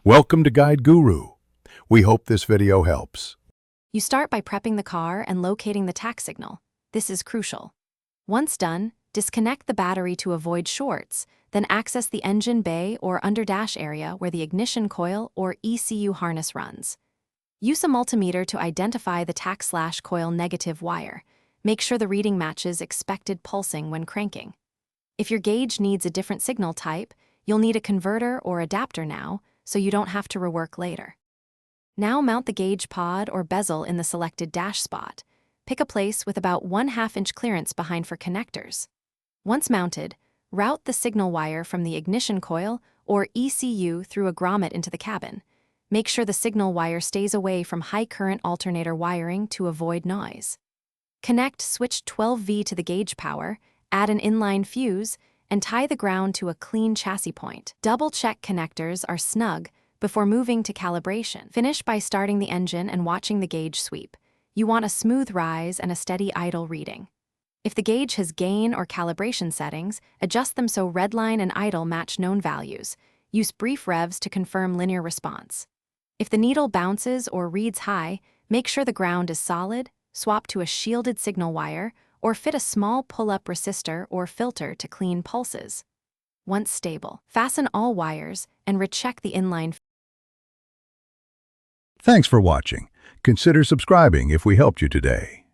Welcome to Guide Guru. We hope this video helps. You start by prepping the car and locating the tach signal. This is crucial. Once done, disconnect the battery to avoid shorts, then access the engine bay or under-dash area where the ignition coil or ECU harness runs. Use a multimeter to identify the tach/coil negative wire. Make sure the reading matches expected pulsing when cranking. If your gauge needs a different signal type, you'll need a converter or adapter now, so you don't have to rework later. Now mount the gauge pod or bezel in the selected dash spot. Pick a place with about 1/2 inch clearance behind for connectors. Once mounted, route the signal wire from the ignition coil or ECU through a grommet into the cabin. Make sure the signal wire stays away from high current alternator wiring to avoid noise. Connect switch 12V to the gauge power, add an inline fuse, and tie the ground to a clean chassis point. Double-check connectors are snug before moving to calibration. Finish by starting the engine and watching the gauge sweep. You want a smooth rise and a steady idle reading. If the gauge has gain or calibration settings, adjust them so redline and idle match known values. Use brief revs to confirm linear response. If the needle bounces or reads high, make sure the ground is solid, swap to a shielded signal wire, or fit a small pull-up resistor or filter to clean pulses. Once stable, fasten all wires and recheck the inline. Thanks for watching. Consider subscribing if we helped you today.